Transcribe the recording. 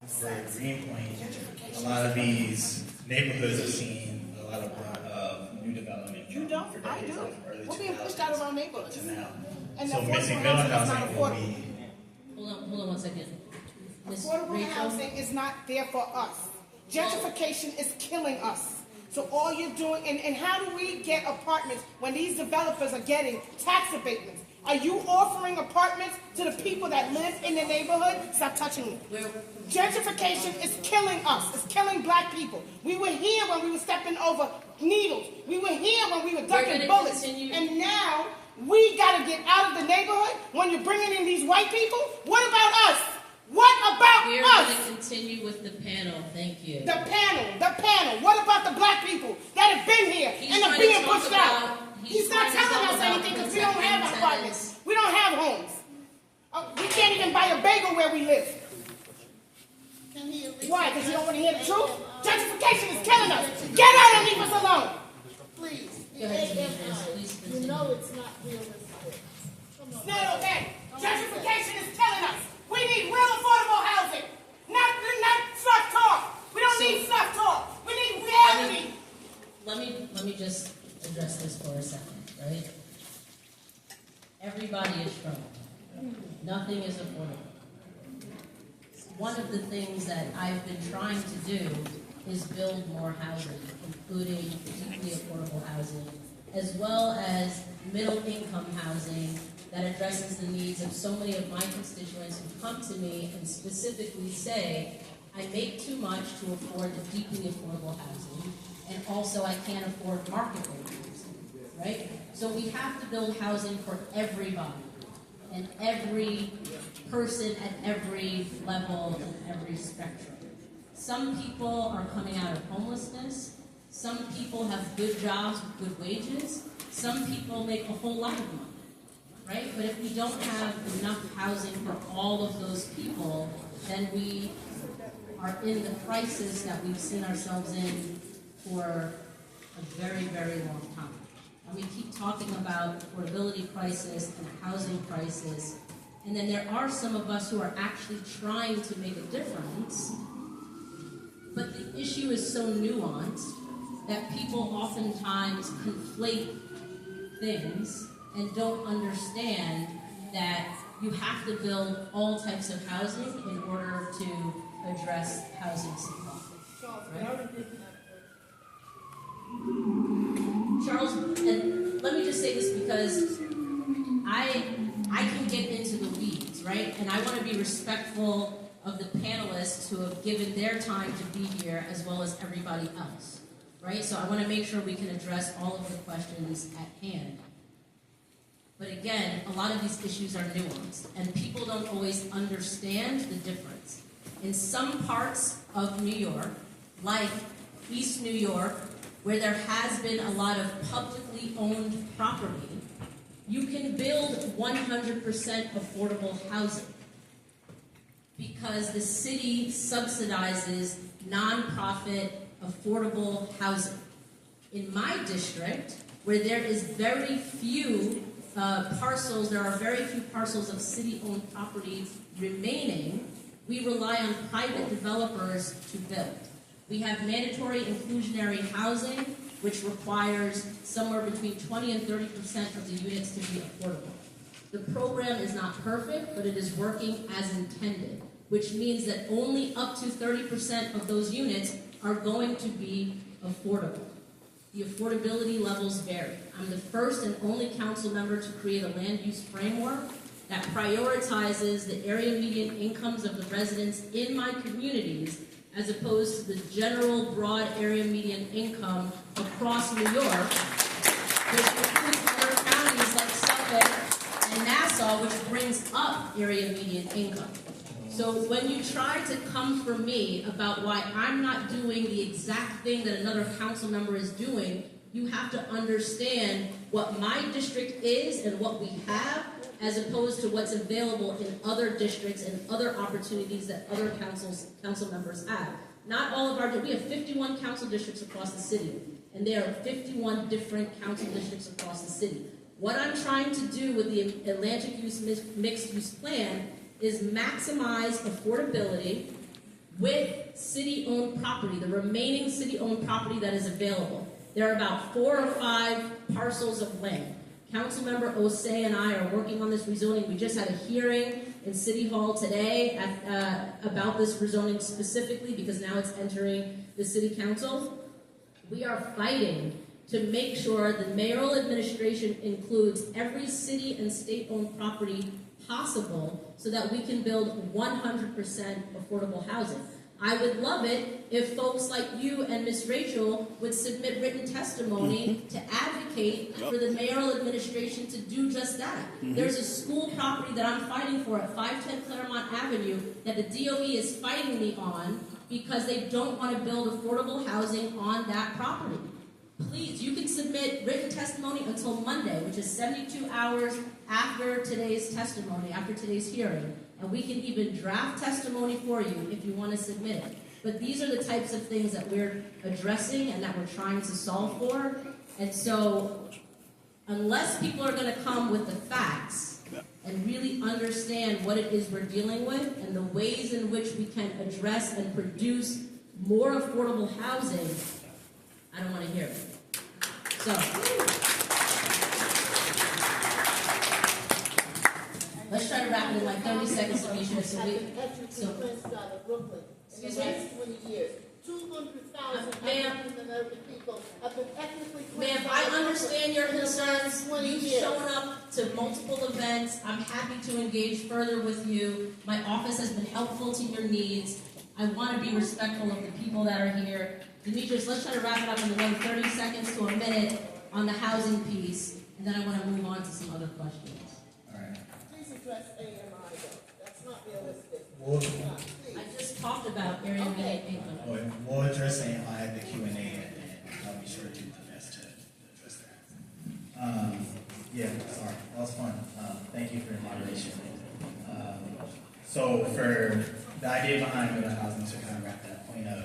For Greenpoint, a lot of these neighborhoods have seen a lot of new development. You don't? For I decades, do. like early We're being 2000s pushed out of our neighborhoods. to now. And So affordable missing middle housing is not housing will affordable. be. Hold on 1 second. Ms. Affordable Rachel? housing is not there for us. Gentrification is killing us. So all you're doing, and how do we get apartments when these developers are getting tax abatements? Are you offering apartments to the people that live in the neighborhood? Stop touching me. Gentrification is killing us. It's killing black people. We were here when we were stepping over needles. We were here when we were ducking bullets. And now we got to get out of the neighborhood when you're bringing in these white people. What about us? What about We're us? going to continue with the panel. Thank you. The panel. What about the black people that have been here He's and are trying being to talk pushed about- out? he's He's not trying to telling talk us about anything because we don't have protecting apartments. tenants. We don't have homes. We can't even buy a bagel where we live. Why? Because you don't want to hear the truth? Gentrification is killing us. Get out and leave us alone. Please, Go ahead, Demetrius. Please you continue. know it's not realistic. Come It's on. not okay. Gentrification is killing us. We need real affordable housing. Not fluff talk. We don't need fluff talk. We need reality. Let me just address this for a second, right? Everybody is struggling. Nothing is affordable. One of the things that I've been trying to do is build more housing, including deeply affordable housing, as well as middle-income housing that addresses the needs of so many of my constituents who come to me and specifically say, I make too much to afford the deeply affordable housing, and also I can't afford market rate housing, right? So we have to build housing for everybody, and every person at every level and every spectrum. Some people are coming out of homelessness. Some people have good jobs with good wages. Some people make a whole lot of money, right? But if we don't have enough housing for all of those people, then we are in the crisis that we've seen ourselves in for a very, very long time. And we keep talking about affordability crisis and a housing crisis, and then there are some of us who are actually trying to make a difference, but the issue is so nuanced that people oftentimes conflate things and don't understand that you have to build all types of housing in order to address housing supply. Right? Charles, and let me just say this because I can get into the weeds, right? And I want to be respectful of the panelists who have given their time to be here as well as everybody else, right? So I want to make sure we can address all of the questions at hand. But again, a lot of these issues are nuanced, and people don't always understand the difference. In some parts of New York, like East New York, where there has been a lot of publicly owned property, you can build 100% affordable housing because the city subsidizes nonprofit affordable housing. In my district, where there is very few parcels, there are very few parcels of city-owned property remaining, we rely on private developers to build. We have mandatory inclusionary housing, which requires somewhere between 20 and 30% of the units to be affordable. The program is not perfect, but it is working as intended, which means that only up to 30% of those units are going to be affordable. The affordability levels vary. I'm the first and only council member to create a land use framework that prioritizes the area median incomes of the residents in my communities as opposed to the general broad area median income across New York, which includes other counties like Suffolk and Nassau, which brings up area median income. So when you try to come for me about why I'm not doing the exact thing that another council member is doing, you have to understand what my district is and what we have, as opposed to what's available in other districts and other opportunities that other council members have. Not all of we have 51 council districts across the city, and there are 51 different council districts across the city. What I'm trying to do with the Atlantic Use Mixed Use Plan is maximize affordability with city-owned property, the remaining city-owned property that is available. There are about 4 or 5 parcels of land. Councilmember Osei and I are working on this rezoning. We just had a hearing in City Hall today about this rezoning specifically because now it's entering the City Council. We are fighting to make sure the mayoral administration includes every city and state-owned property possible so that we can build 100% affordable housing. I would love it if folks like you and Ms. Rachel would submit written testimony to advocate for the mayoral administration to do just that. There's a school property that I'm fighting for at 510 Claremont Avenue that the DOE is fighting me on because they don't want to build affordable housing on that property. Please, you can submit written testimony until Monday, which is 72 hours after today's testimony, after today's hearing. And we can even draft testimony for you if you want to submit it. But these are the types of things that we're addressing and that we're trying to solve for. And so, unless people are going to come with the facts and really understand what it is we're dealing with and the ways in which we can address and produce more affordable housing, I don't want to hear it. So, let's try to wrap it in like 30 seconds, Alicia. So I've been ethnically cleansed out of Brooklyn in Excuse the me? last 20 years. 200,000 Ma'am. African American people have been ethnically cleansed Ma'am, out of I Brooklyn understand your in the last concerns. 20 You've years. shown up to multiple events. I'm happy to engage further with you. My office has been helpful to your needs. I want to be respectful of the people that are here. Demetrius, let's try to wrap it up in another 30 seconds to a minute on the housing piece, and then I want to move on to some other questions. All right. Please address AMI though. That's not realistic. We'll, Please. I just talked about Area Okay. income. we'll address AMI at the Q&A, and I'll be sure to do my best to address that. Yeah, sorry, that was fun. Thank you for your moderation. So for the idea behind the housing, to kind of wrap that point up,